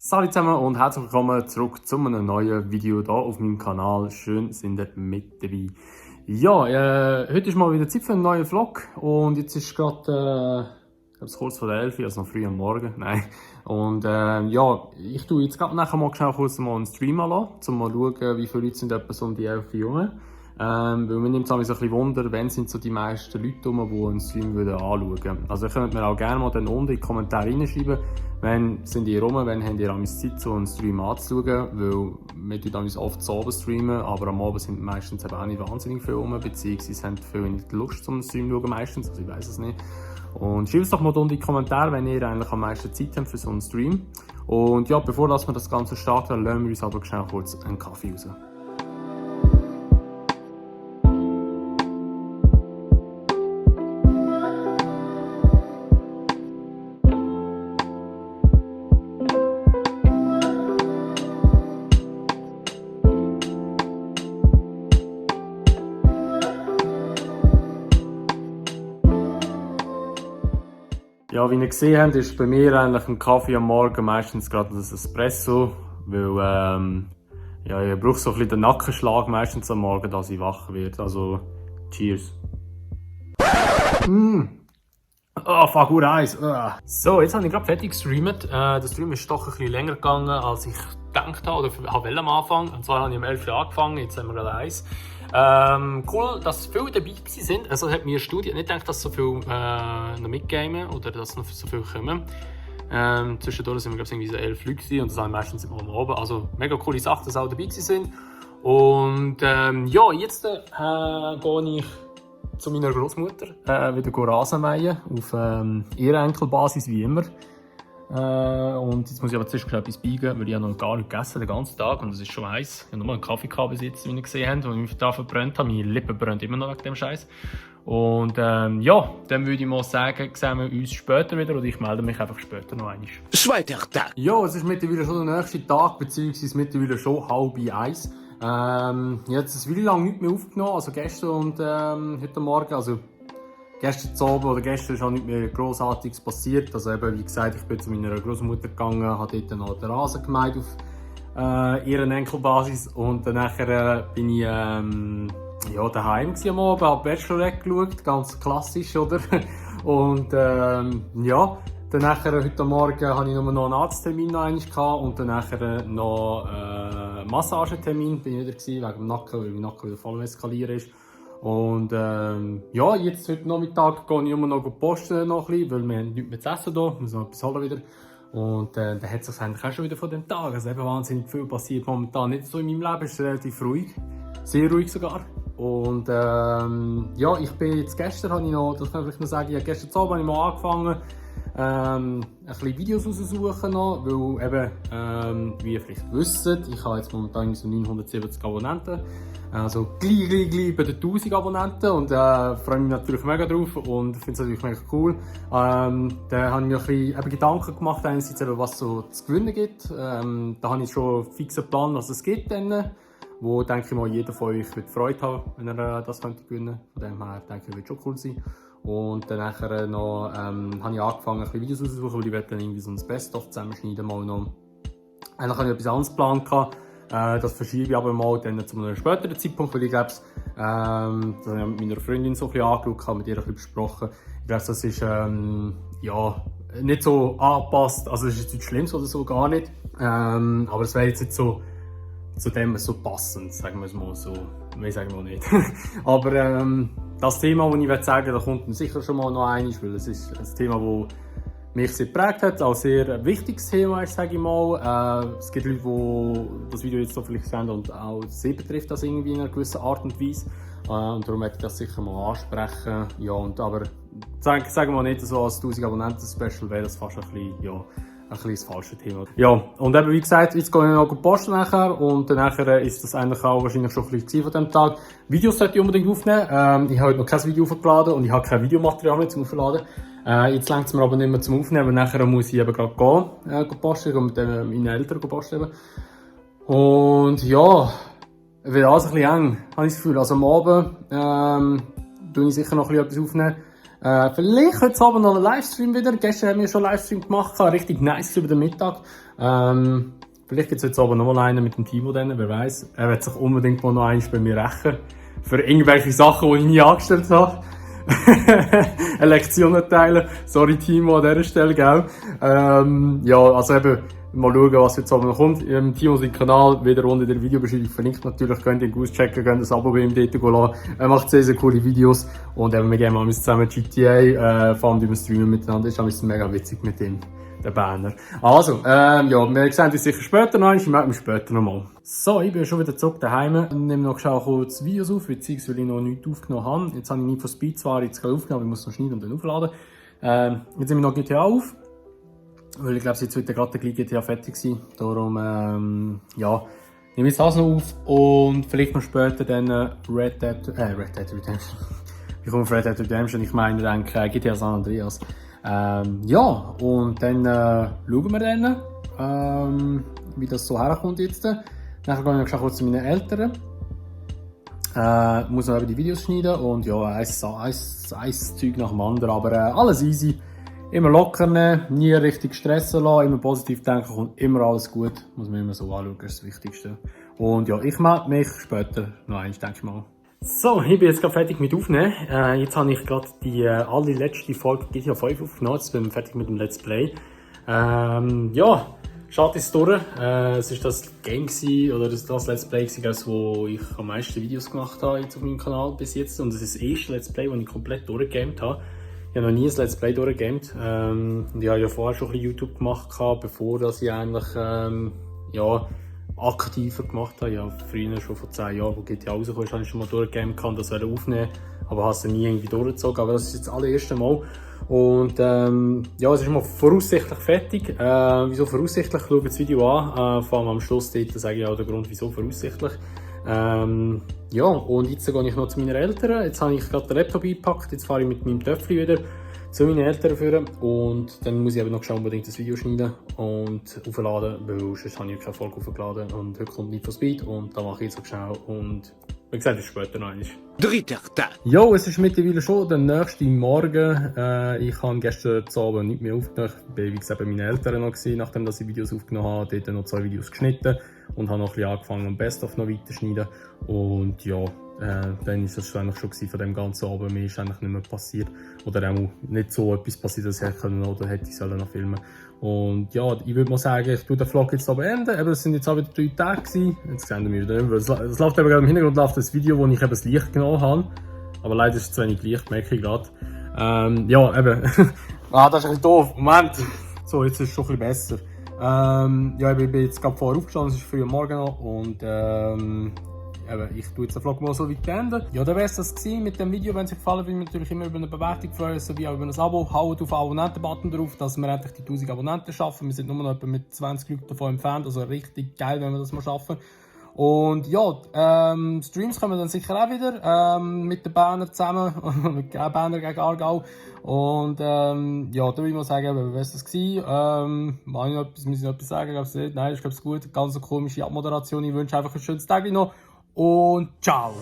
Salut zusammen und herzlich willkommen zurück zu einem neuen Video hier auf meinem Kanal. Schön, sind ihr mit dabei. Ja, heute ist mal wieder Zeit für einen neuen Vlog und jetzt ist gerade kurz vor der 11 Uhr, also noch früh am Morgen. Nein. Und ja, ich tue jetzt gerade nachher mal schnell kurz mal einen Stream anlassen, um mal zu schauen, wie viele Leute sind etwa so um die 11 Uhr rum. Weil mir nimmt es ein bisschen Wunder, wenn sind so die meisten Leute rum, die einen Stream anschauen würden. Also ihr könnt mir auch gerne mal dann unten in die Kommentare reinschreiben, wenn sind ihr rum, wenn habt ihr Zeit, so einen Stream anzuschauen, weil wir tun oft zu Abend streamen, aber am Abend sind meistens eben auch nicht wahnsinnig viele rum, beziehungsweise haben viele nicht Lust zum Stream schauen meistens, also ich weiss es nicht. Und schreibt es doch mal unten in die Kommentare, wenn ihr eigentlich am meisten Zeit habt für so einen Stream. Und ja, bevor wir das Ganze starten, lassen wir uns aber schnell kurz einen Kaffee raus. Ja, wie ihr gesehen habt, ist bei mir eigentlich ein Kaffee am Morgen meistens gerade ein Espresso, weil ja, ich brauche so ein bisschen den Nackenschlag meistens am Morgen, dass ich wach werde. Also, cheers. Oh, fuck, Eis. So, jetzt habe ich gerade fertig gestreamt. Der Stream ist doch ein bisschen länger gegangen, als ich gedacht habe oder wollte am Anfang. Und zwar habe ich um 11 Uhr angefangen, jetzt haben wir gerade eins. Cool, dass viele dabei sind. Also hat mir eine Studie nicht gedacht, dass so viele noch mitgamen oder dass noch so viele kommen. Zwischendurch sind wir glaube ich irgendwie so 11 Leute und das sind meistens immer am Abend. Also mega coole Sache, dass alle dabei sind. Und ja, jetzt gehe ich zu meiner Großmutter wieder Rasen mähen auf ihrer Enkelbasis wie immer. Und jetzt muss ich aber zuerst etwas biegen, weil ich noch gar nicht gegessen den ganzen Tag und es ist schon heiß. Ich habe nur einen Kaffee gehabt bis jetzt, wie ihr gesehen habt, den ich da verbrannt habe. Meine Lippen brennen immer noch wegen dem Scheiß. Und ja, dann würde ich mal sagen, sehen wir uns später wieder oder ich melde mich einfach später noch einmal. Zweiter Tag. Ja, es ist mittlerweile schon der nächste Tag, beziehungsweise mittlerweile schon 12:30. Ich habe jetzt ein Video lang nicht mehr aufgenommen, also gestern und heute Morgen. Also gestern Abend oder gestern ist auch nicht mehr Grossartiges passiert. Also eben, wie gesagt, ich bin zu meiner Großmutter gegangen, habe dort noch den Rasen gemäht auf ihrer Enkelbasis und dann bin ich ja, daheim am Abend, habe Bachelorette geschaut, ganz klassisch, oder? Und ja, dann heute Morgen hatte ich nur noch einen Arzttermin und dann noch einen Massagetermin bin ich wieder gewesen, wegen dem Nacken, weil mein Nacken wieder voll eskalieren ist. Und ja, jetzt heute Nachmittag gehe ich immer noch posten noch ein bisschen, weil wir nichts mehr zu essen hier, wir müssen noch etwas holen wieder. Und dann hat es sich eigentlich auch schon wieder von dem Tag, also eben wahnsinnig viel passiert momentan nicht so in meinem Leben, es ist relativ ruhig, sehr ruhig sogar. Und ja, ich bin jetzt gestern, habe ich noch, das kann ich vielleicht noch sagen, ja, gestern Abend habe ich mal angefangen, ein bisschen Videos raussuchen noch, weil eben, wie ihr vielleicht wisst, ich habe jetzt momentan so 970 Abonnenten. Also gleich bei den 1000 Abonnenten und freue mich natürlich mega drauf und finde es natürlich mega cool. Da habe ich mir ein bisschen Gedanken gemacht, einerseits eben, was so zu gewinnen gibt. Da habe ich schon einen fixen Plan, was es gibt, wo denke ich mal jeder von euch wird Freude haben, wenn er das könnte gewinnen. Von dem her denke ich, wird schon cool sein. Und dann nachher noch habe ich angefangen, ein bisschen Videos rauszusuchen, weil ich werde dann irgendwie so ein Best-of zusammenschneiden mal noch. Eigentlich habe ich etwas anderes geplant. Das verschiebe ich aber mal dann zu einem späteren Zeitpunkt, weil ich glaube, das habe ich mit meiner Freundin so ein bisschen angeschaut, habe mit ihr ein bisschen besprochen. Ich glaube, das ist ja, nicht so angepasst, also es ist nicht schlimm oder so, gar nicht. Aber es wäre jetzt nicht so zu dem so passend, sagen wir es mal so. Mehr sagen wir nicht. Aber das Thema, das ich sagen will, da kommt sicher schon mal noch eines, weil es ist ein Thema, das mich sehr geprägt hat, auch sehr ein wichtiges Thema ist, sage ich mal. Es gibt Leute, die das Video jetzt so vielleicht sehen und auch sie betrifft das irgendwie in einer gewissen Art und Weise. Und darum möchte ich das sicher mal ansprechen. Ja, aber sagen wir nicht, so als 1000 Abonnenten-Special wäre das fast ein bisschen, ja, ein bisschen das falsche Thema. Ja, und eben wie gesagt, jetzt gehe ich noch posten nachher und dann nachher ist das eigentlich auch wahrscheinlich schon ein bisschen von diesem Tag. Videos sollte ich unbedingt aufnehmen. Ich habe heute noch kein Video hochgeladen und ich habe kein Videomaterial mehr zum Aufladen. Jetzt reicht es mir aber nicht mehr zum Aufnehmen, weil nachher muss ich eben gerade gehen posten, mit meinen Eltern posten. Und ja, wird alles ein bisschen eng, habe ich das Gefühl. Also am Abend tue ich sicher noch ein bisschen etwas aufnehmen. Vielleicht heute Abend noch einen Livestream wieder. Gestern haben wir schon einen Livestream gemacht, richtig nice über den Mittag. Vielleicht gibt es heute Abend noch mal einen mit dem Timo, wer weiß. Er wird sich unbedingt mal noch eins bei mir rächen. Für irgendwelche Sachen, die ich nie angestellt habe. Eine Lektion erteilen. Sorry Timo an dieser Stelle, gell? Ja, also eben, mal schauen, was jetzt aber noch kommt. Timo sein Kanal, wieder unter der Videobeschreibung verlinkt natürlich. Könnt ihr ihn auschecken, könnt das Abo bei ihm dort lassen. Er macht sehr, sehr coole Videos. Und eben, wir gehen mal zusammen GTA, vor allem wir streamen miteinander. Ist ein mega witzig mit ihm, der Banner. Also, ja, wir sehen uns sicher später noch. Ich melde mich später nochmal. So, ich bin schon wieder zurück daheim. Ich nehme noch kurz Videos auf, beziehungsweise weil ich noch nichts aufgenommen habe. Jetzt habe ich Need for Speed zwar jetzt aufgenommen, aber ich muss noch schneiden und dann aufladen. Jetzt nehme ich noch GTA auf. Weil ich glaube, jetzt wird gerade der gleiche GTA fertig sein. Darum, ja, nehme ich das noch auf und vielleicht noch später dann Red Dead Redemption. Ich komme auf Red Dead Redemption, ich meine, denke GTA San Andreas. Ja, und dann schauen wir dann, wie das so herkommt jetzt. Dann gehe ich noch kurz zu meinen Eltern. Muss noch eben die Videos schneiden und ja, ein Zeug nach dem anderen, aber alles easy. Immer locker nehmen, nie richtig stressen lassen, immer positiv denken, kommt immer alles gut. Muss man immer so anschauen, das ist das Wichtigste. Und ja, ich melde mich später noch eins, denke ich mal. So, ich bin jetzt gerade fertig mit Aufnehmen. Jetzt habe ich gerade die allerletzte Folge GTA 5 aufgenommen. Jetzt bin ich fertig mit dem Let's Play. Ja, schade ist durch. Es war das Game oder das Let's Play, wo ich am meisten Videos gemacht habe jetzt auf meinem Kanal bis jetzt. Und das ist das erste Let's Play, das ich komplett durchgegamed habe. Ich habe noch nie ein Let's Play durchgegamed. Und ich habe ja vorher schon ein bisschen YouTube gemacht, bevor ich eigentlich ja, aktiver gemacht habe. Ja, früher schon vor 10 Jahren, wo GTA rausgekommen ist, habe ich schon mal durchgegamed, kann das aufnehmen, aber habe es nie irgendwie durchgezogen. Aber das ist jetzt das allererste Mal. Und ja, es ist mal voraussichtlich fertig. Wieso voraussichtlich? Schaut das Video an. Vor allem am Schluss dort sage ich auch den Grund, wieso voraussichtlich. Ja, und jetzt gehe ich noch zu meinen Eltern. Jetzt habe ich gerade den Laptop eingepackt. Jetzt fahre ich mit meinem Töffel wieder zu meinen Eltern führen. Und dann muss ich eben noch schnell unbedingt das Video schneiden und aufladen, weil sonst habe ich keine Folge aufgeladen. Und heute kommt Need for Speed und da mache ich jetzt so schnell. Und wie gesagt, das ist später noch einmal. Dritter Tag. Jo, es ist mittlerweile schon der nächste Morgen. Ich habe gestern Abend nicht mehr aufgenommen. Ich war wie gesagt bei meinen Eltern noch gewesen, nachdem ich Videos aufgenommen habe. Dort noch 2 Videos geschnitten und habe noch ein bisschen angefangen, am Best-of noch weiterschneiden. Und ja, dann ist das eigentlich schon von dem ganzen Abend. Mir ist eigentlich nicht mehr passiert. Oder auch nicht so etwas passiert, dass ich hätte oder hätte ich noch filmen. Und ja, ich würde mal sagen, ich tue den Vlog jetzt aber beenden. Es sind jetzt auch wieder 3 Tage gewesen. Jetzt sehen wir wieder. Es läuft eben gerade im Hintergrund läuft das Video, wo ich eben das Licht genommen habe. Aber leider ist es zu wenig Licht, merke ich gerade. Ja, eben. Das ist ein bisschen doof. Moment. So, jetzt ist es schon ein bisschen besser. Ja, ich bin jetzt gerade vorher aufgestanden, es ist früh am Morgen noch. Und ich tue jetzt den Vlog mal so weit beenden. Ja, dann wäre es das gewesen mit dem Video. Wenn es euch gefallen hat, würde ich mich natürlich immer über eine Bewertung freuen, sowie auch über ein Abo. Haut auf den Abonnenten-Button drauf, dass wir endlich die 1000 Abonnenten schaffen. Wir sind nur noch etwa mit 20 Leuten davon entfernt, also richtig geil, wenn wir das mal schaffen. Und ja, Streams kommen dann sicher auch wieder, mit den Berner zusammen, mit Berner gegen Aargau. Und ja, da würde ich mal sagen, wer war das gewesen? Müssen ich noch etwas sagen? Glaub's nicht? Nein, ich glaube es gut. Ganz so komische Abmoderation. Ich wünsche einfach einen schönen Tag noch. Und ciao!